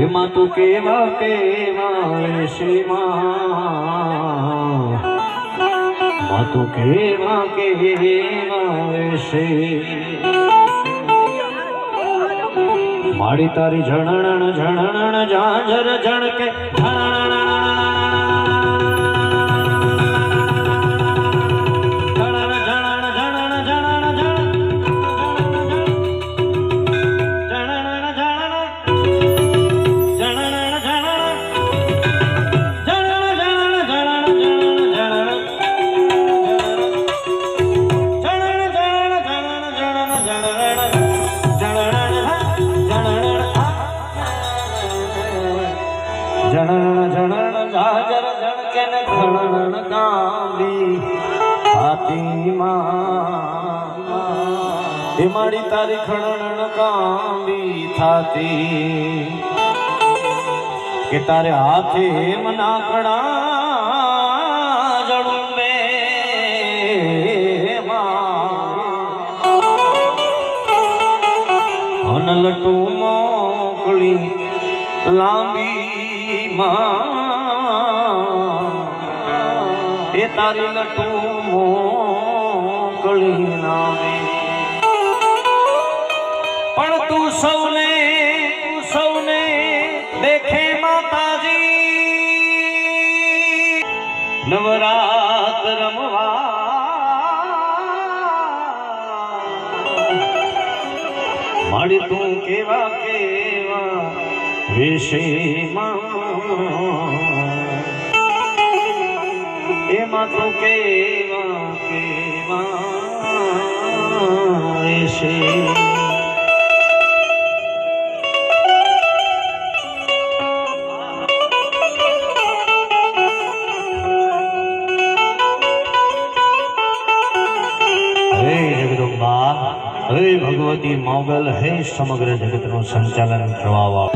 એમાં તું કેવા કેવા શેમાં તું કેવા કેવા છે મારી તારી ઝણણ ઝણણ ઝાંઝર ઝણકે ઝણણ ઝણણ ઝાંઝર ઝણકે ને ખણણ કાંબી હાથીમાં એ મારી તારી ખણણ કાંબી થાતી કે તારે હાથે મના કણા જણું બે અનલટુ મોકળી લાંબી એ તારી લટુ મોકળી નામે પણ તું સૌને દેખે માતાજી નવરાત રમવા માડી તું કેવા કેવા એમાં તું કેવા કેવા છે હે જગદંબા હે ભગવતી મોગલ હે સમગ્ર જગતનું સંચાલન કરવા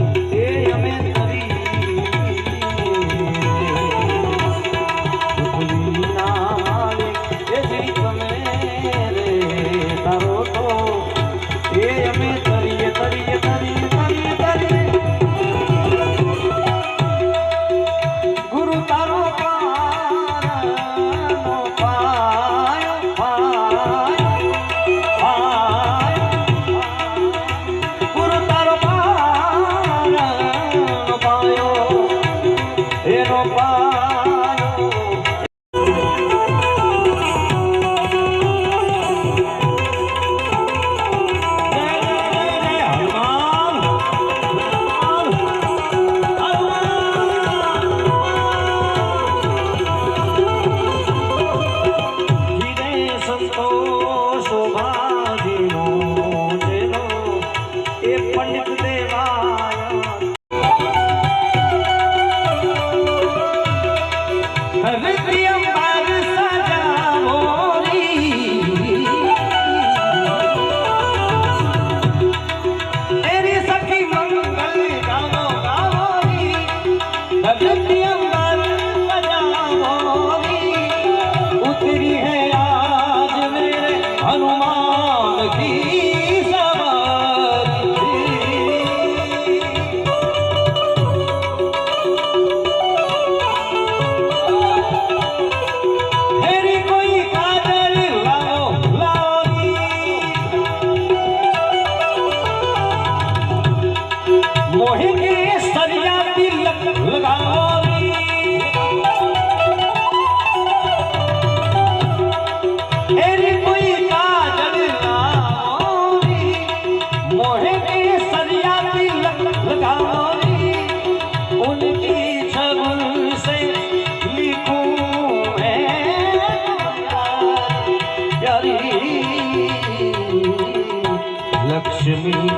લક્ષ્મી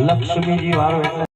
લક્ષ્મીજી વાળો એટલે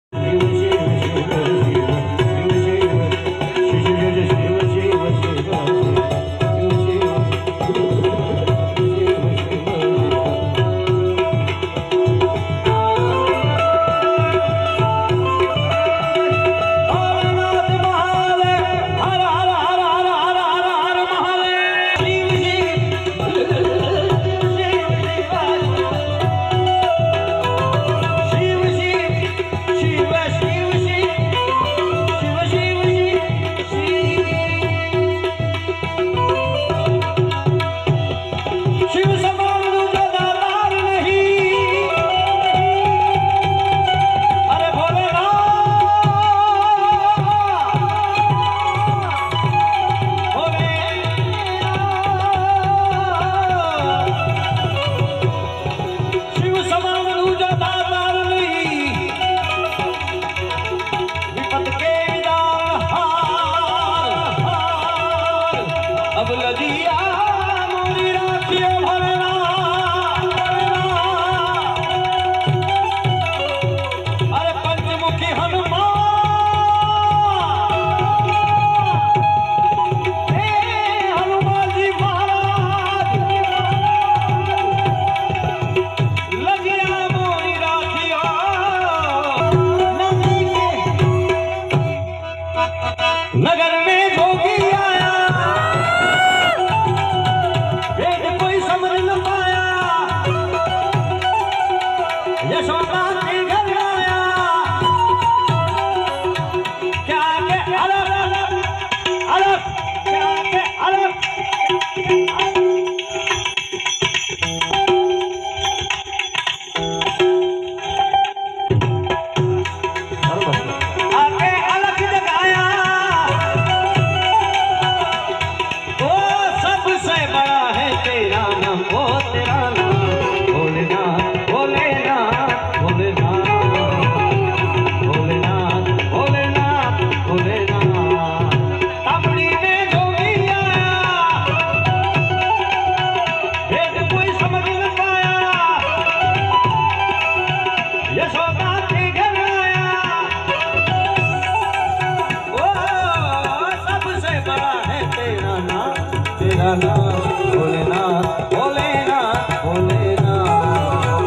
भोलानाथ भोलेनाथ भोलेनाथ भोलेनाथ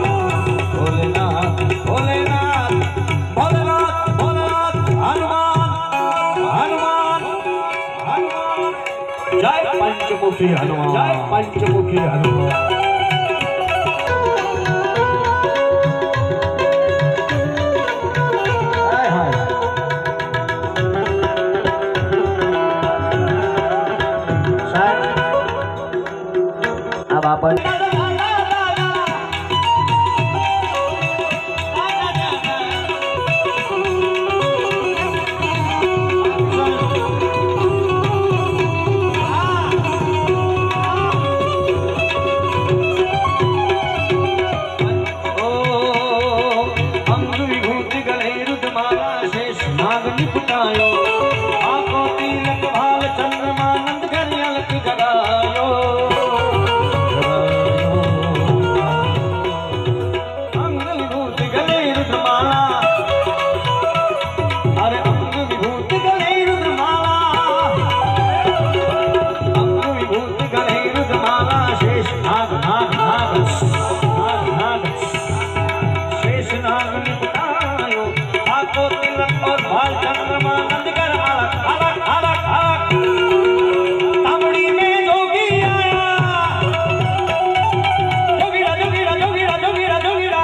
भोलेनाथ भोलेनाथ भोलेनाथ हनुमान हनुमान हनुमान जय पंचमुखी हनुमान जय पंचमुखी हनुमान अब अपन नाग निपुटायो आको तिलक भाल चंद्रमानंद घरियलक जगायो अंग विभूति गले रुद्रमाला अरे अंग विभूति गले रुद्रमाला अंग विभूति गले रुद्रमाला शेष नाग नाग नाग नाग नाग शेष नाग निपुटायो आको तिलक और भाल चंद्रमानंद कर अलग अलग अलग अलग तामड़ी में जोगी आया जोगीरा जोगीरा जोगीरा जोगीरा जोगीरा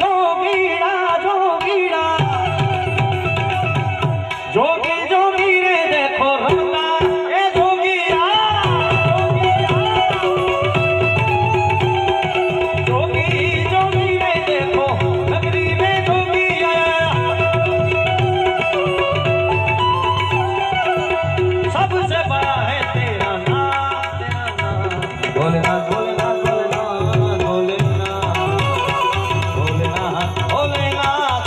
जोगीरा जोगीरा जोगी जोगी रे देखो रंगा ए जोगीरा जोगी जोगी रे देखो नगरी में जोगी आया सबसे बड़ा है तेरा नाम भोलेनाथ भोलेनाथ भोलेनाथ भोलेनाथ भोलेनाथ भोलेनाथ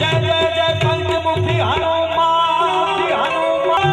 जय जय जय पंचमुखी हनुमान हनुमान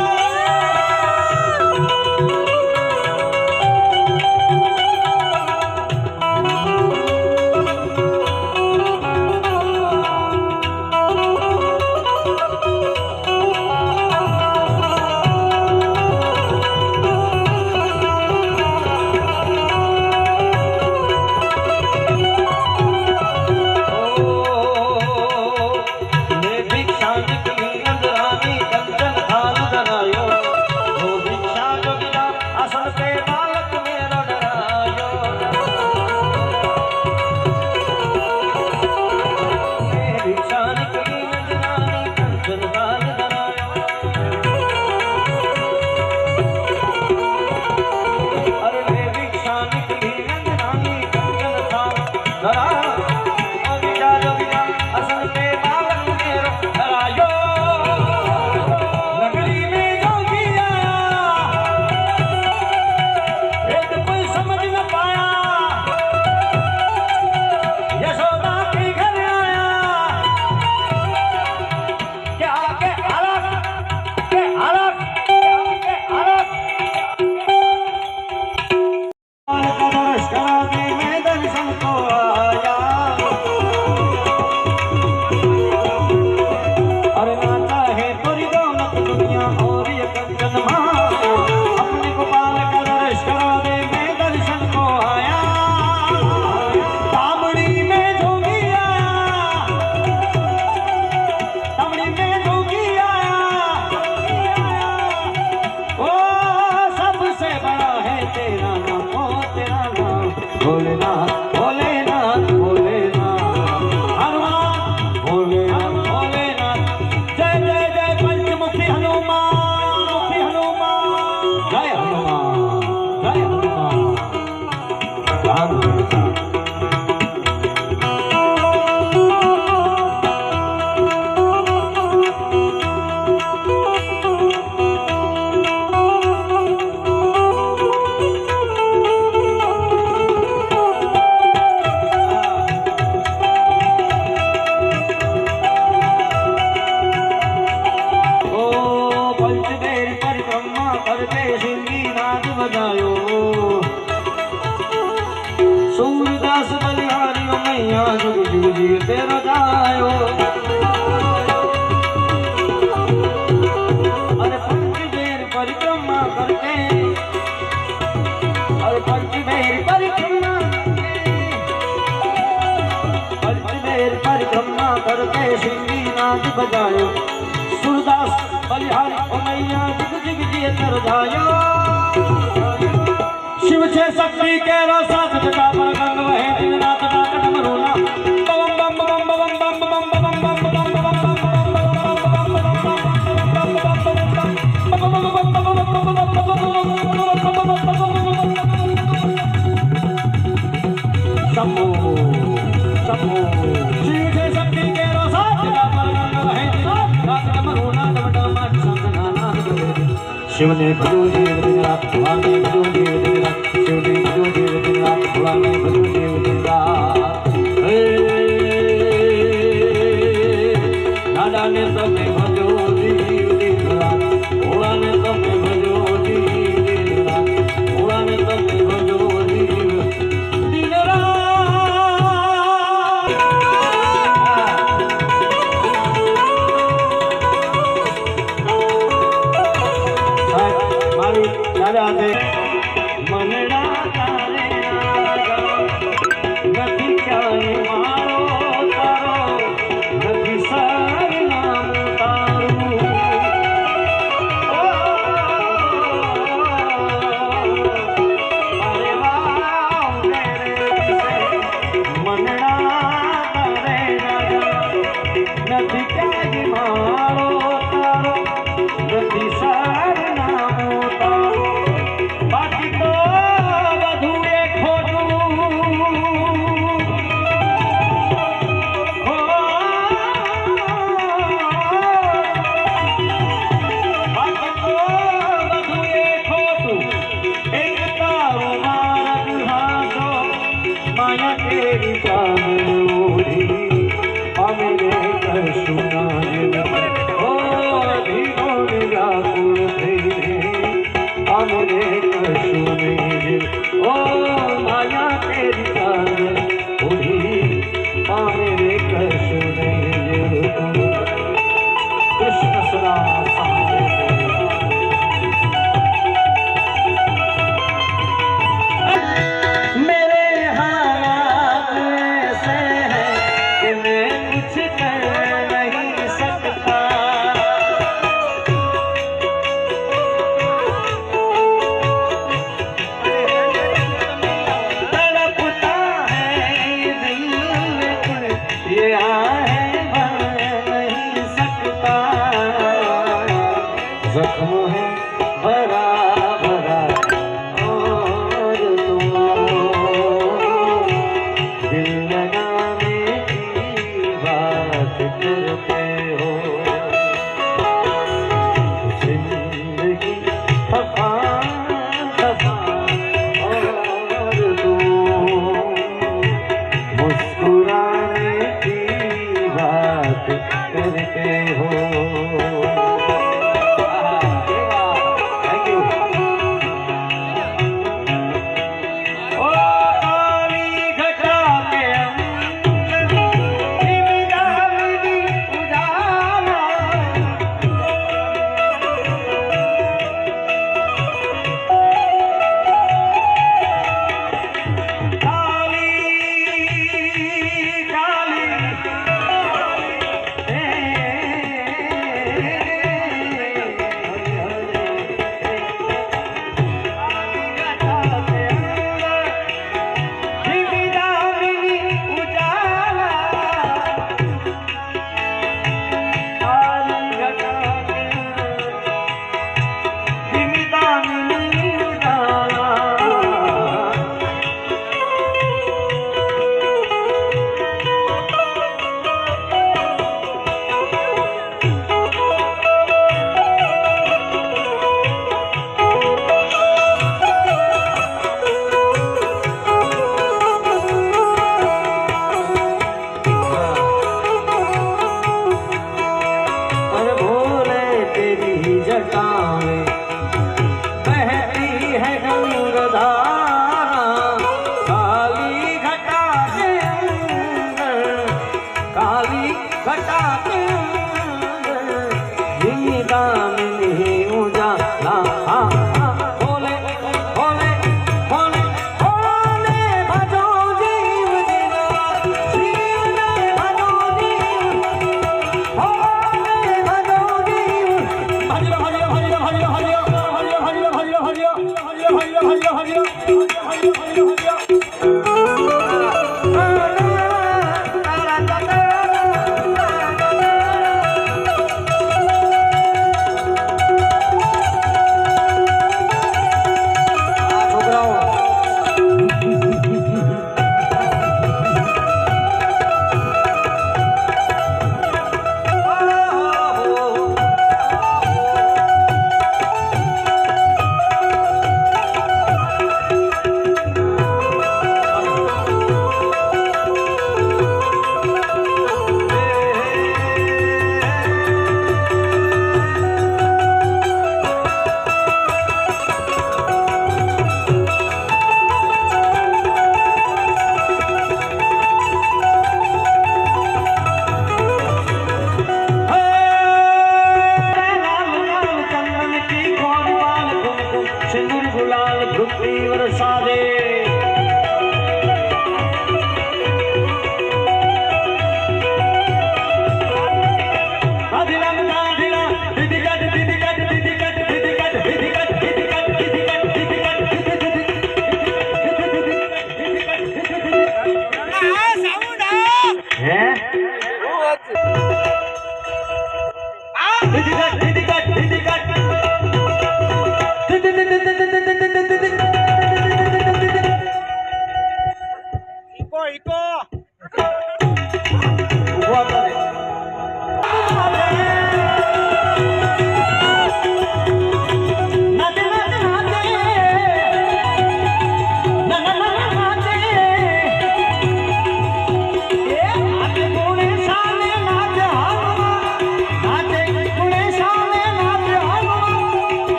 भोलेनाथ भोलेनाथ भोलेनाथ हनुमान भोलेनाथ भोलेनाथ जय जय जय पंचमुखी हनुमान मुखी हनुमान जय हनुमान जय हनुमान सूरदास बलिहारी मैया जुग जुग जी तेरा जायो अरे पंच देर परिक्रमा करके नाद बजायो सूरदास बलिहारी ओ मैया जिग जिग जिए तर जायो शिव छे शक्ति के रसा जगा पर गंग वहे दिन रात डाक डमरूला बम बम बम बम बम बम बम बम बम शिव ने भजो देव दिन रात भगवान ने भजो देव दिन रात शिव ने भजो देव दिन रात भगवान ने भजो देव दिन रात दादा ने तमे भजो देव दिन रात भोला ने तमे भजो देव दिन रात भोला ने तमे भजो देव दिन रात दादा दे मनड़ा तारे નથી ક્યાંય મારો તારો નથી સાર નામ તારું અરે વાવ તેરે મનડા તારે નથી ક્યાંય મારો તારો નથી સાર નામ તારું બાકી તો બધું એ ખોટું બાકી તો બધું એ ખોટું એક તારો માર્ગ હાથો માયા તેરી ચાંદોરી અમે કરશું ના ઓ ધીરો વ્યાકુળ થઈને हमरे कशुने ओ माया तेरी चांद उड़ी हमरे कशुने कृष्ण सदा मेरे हालात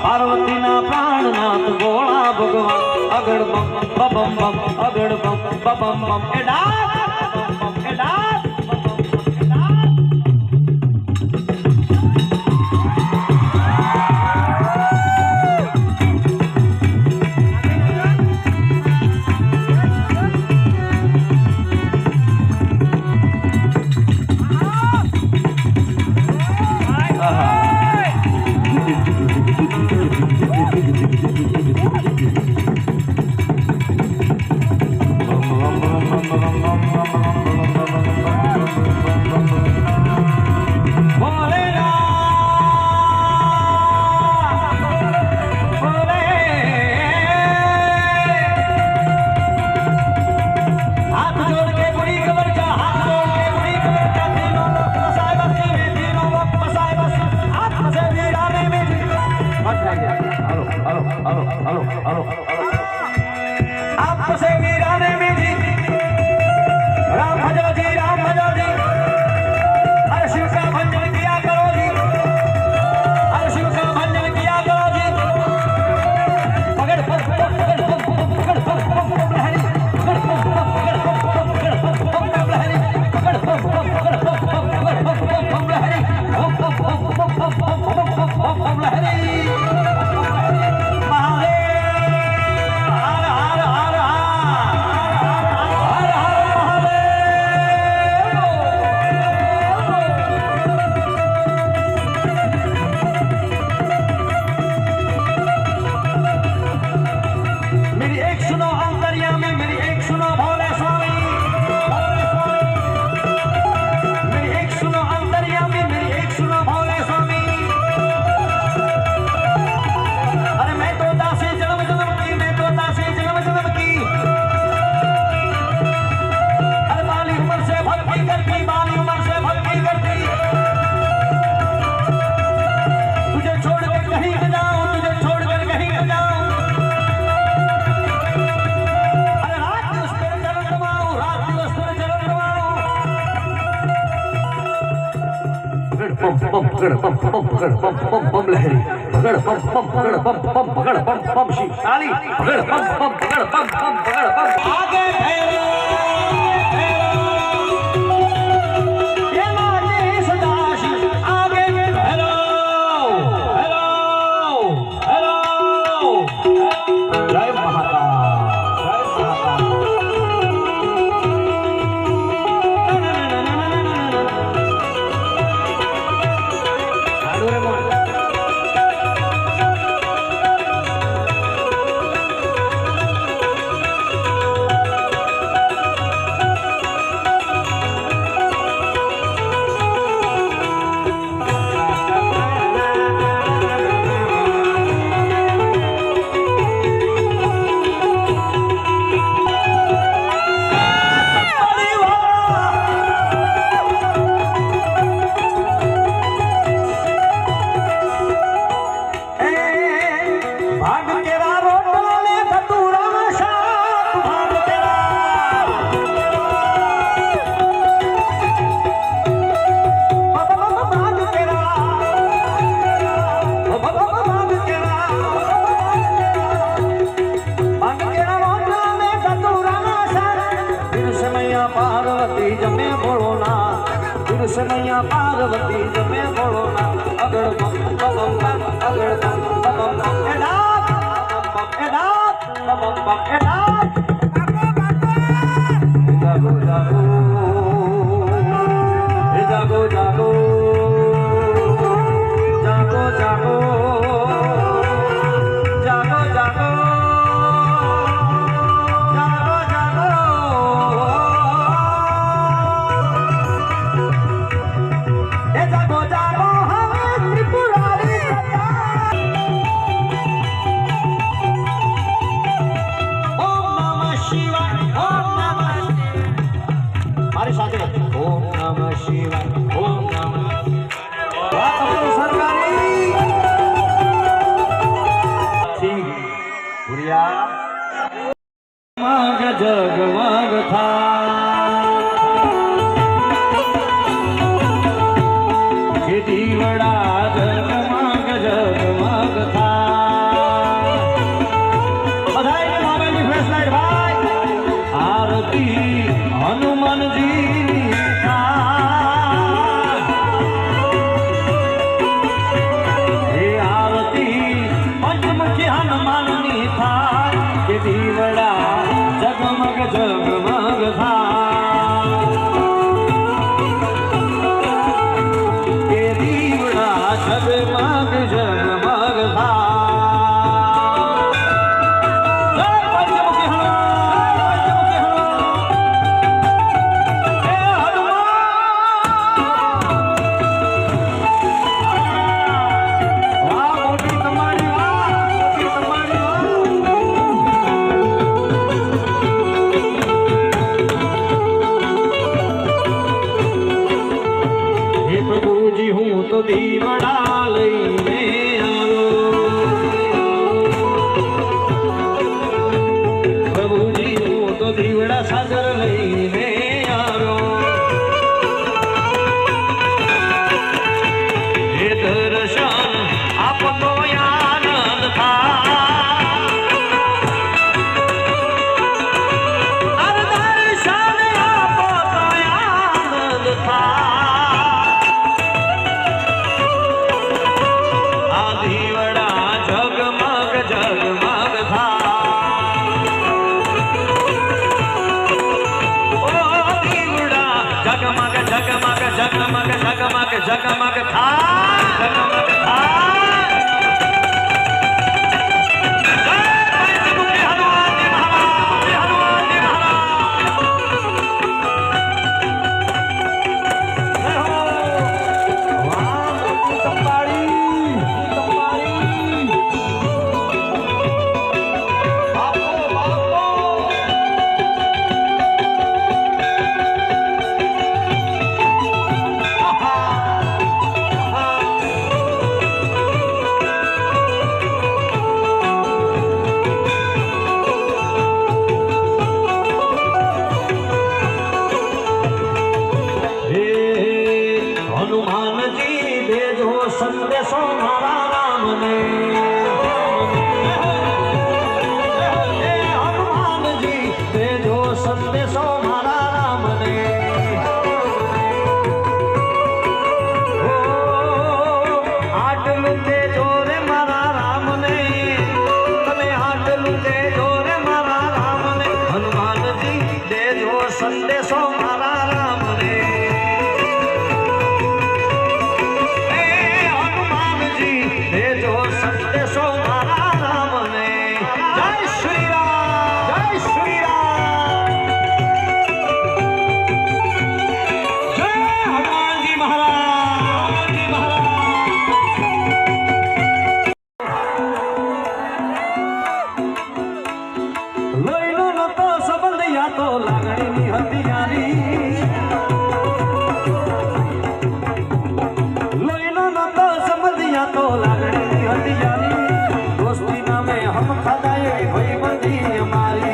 પાર્વતીના પ્રાણનાથ ભોળા ભગવાન અગડ બમ બમ બમ અગડ બમ બમ બમ એડા કૃષ્ણૈયા પાર્વતી જમે ભોળોના અગળ બમ બમ અગળ બમ બમ એડા બમ એડા બમ એડા જાગો જાગો એ જાગો જાગો જાગો જાગો જાગો જાગો જગમગ થાય દીવડા જગમગ જગમગ થાય બધાય મોબાઈલની ફ્લેશ લાઈટ ભાઈ આરતી હનુમાનજી એ આરતી પંચમુખી હનુમાનની થાય કે દીવડા જગમગ જગમગ થાય એ દીવડા જગમગ જગમગ થાય હું તો દીવડા લઈને આવ્યો પ્રભુજી હું તો દીવડા સાગર લઈને આવ્યો એ દર્શન આપતો આનંદ થાય દર્શન આપતો આનંદ થાય જગમગ જગમગ જગમગ જગમગ જગમગ થાય જગમગ થાય સંદેશો મારા રામને હનુમાનજી દેજો સંદેશો મારા રામને આટલું દેજો રે મારા રામને તમે આટલું દેજો રે મારા રામને હનુમાનજી દેજો સંદેશો મારા રામને દેજો સંદેશો મારા રામને જય શ્રી રામ જય શ્રી રામ જય હનુમાનજી મહારાજ લોહીનો નતો સંબંધ યા તો લાગણીની હથિયારી तो लागड़ी हथियारी दोस्ती नामे हम खदाए भाई बंदी हमारी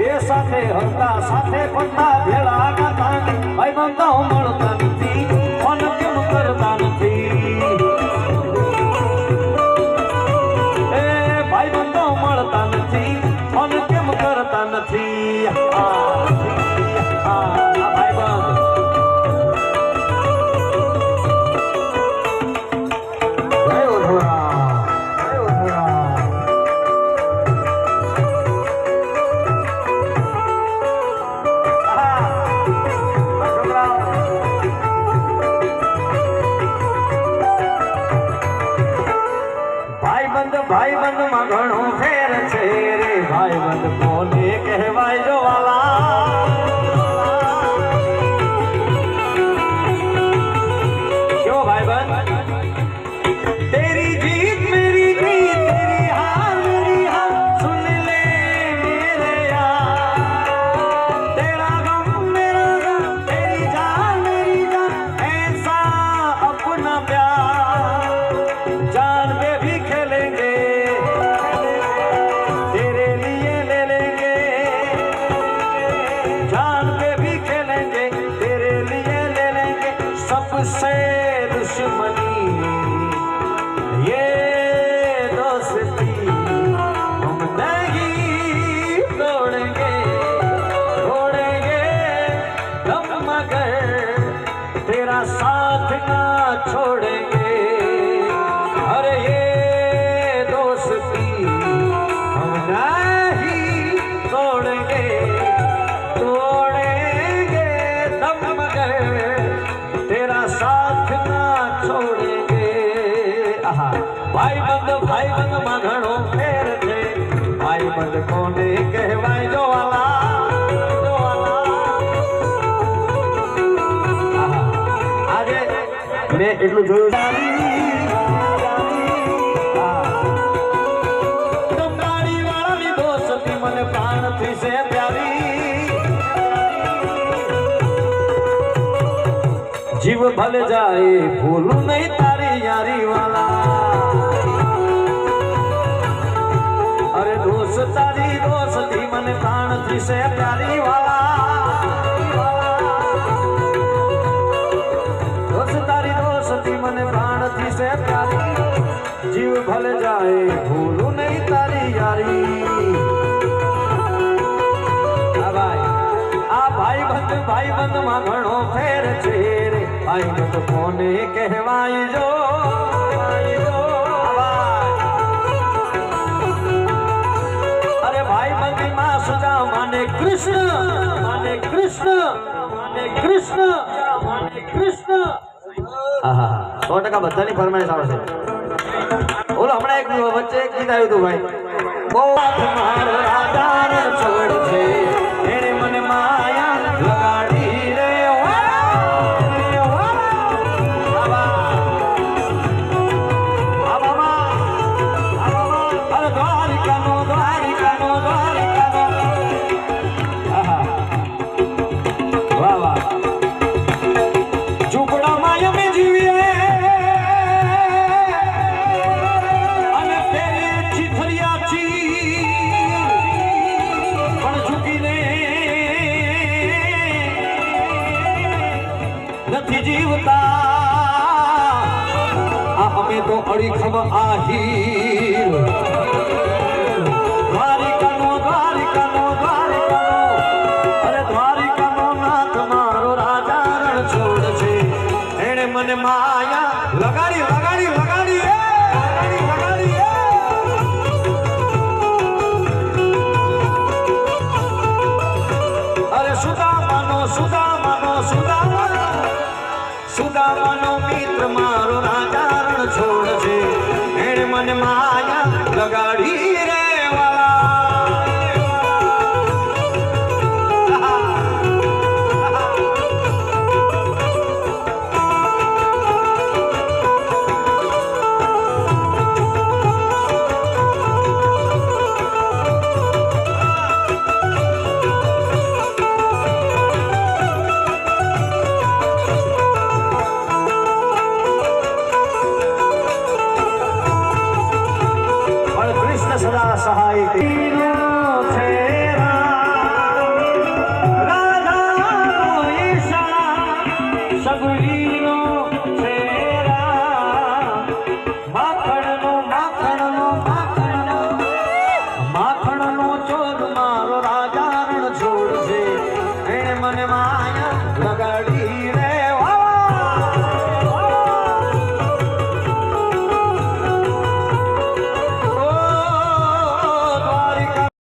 ए साथे हरता साथे पड़ता भेड़ा गाता भाई बंदा મળતા નથી ફોન કેમ કરતા નથી એ ભાઈ બંધો મળતા નથી ફોન કેમ કરતા નથી ભાઈબંધમાં ઘણો ફેર છે રે ભાઈબંધ કોને કહેવાય જો વાલા ક્યો ભાઈબંધ તેરી જીત મેરી જીત તેરી હાર મેરી હાર સુન ले मेरे यार तेरा गम मेरा गम तेरी जान मेरी जान ऐसा अपना प्यार जान पे भी खेलेंगे तेरे लिए ले लेंगे जान पे भी खेलेंगे तेरे लिए ले लेंगे सबसे दुश्मनी ये दोस्ती हम नहीं तोड़ेंगे छोड़ेंगे हम मगर तेरा साथ ना छोड़ेंगे अरे ये दोस्ती हम नहीं तोड़ेंगे तोड़ेंगे दम मगर तेरा साथ ना छोड़ेंगे आहा ભાઈબંધ માં ઘણો ફેર છે ભાઈબંધ કોને કહેવાય જો વાલા આહા આજે મેં એટલું જોયું ગાડી વાળાની દોસ્તી મને પ્રાણથી છે પ્યારી જીવ ભલે જાય ભૂલું નહીં તારી યારી વાલા अरे दोस्त तारी दोस्ती मन प्राण थी से प्यारी वाला दोस्त तारी दोस्ती मन प्राण थी से प्यारी जीव भले जाए भूलू नहीं तारी यारी आ भाईबंध માં ઘણો ફેર છે રે ભાઈબંધ કોને કહેવાય જો माने कृष्ण माने कृष्ण माने कृष्ण माने कृष्ण आहा 100% બધાની ફરમાઈશ આવશે ઓલો હમણાં એક વચ્ચે એક ગીત આવ્યું હતું ભાઈ બહુ મારો રાધારણ છોડ છે એને મને માયા લગાડી રે जीवता हमें तो अड़ीखम आहीर द्वारिकानो अरे द्वारिकानो नाथ मारो राजा रण छोड़ छे एने मने माया लगाड़ी लगाड़ी लगाड़ी लगाड़ी अरे સુદામાનો મિત્ર મારો રાજા રણ છોડ છે એને મને માયા લગાડી રે સદા સહાય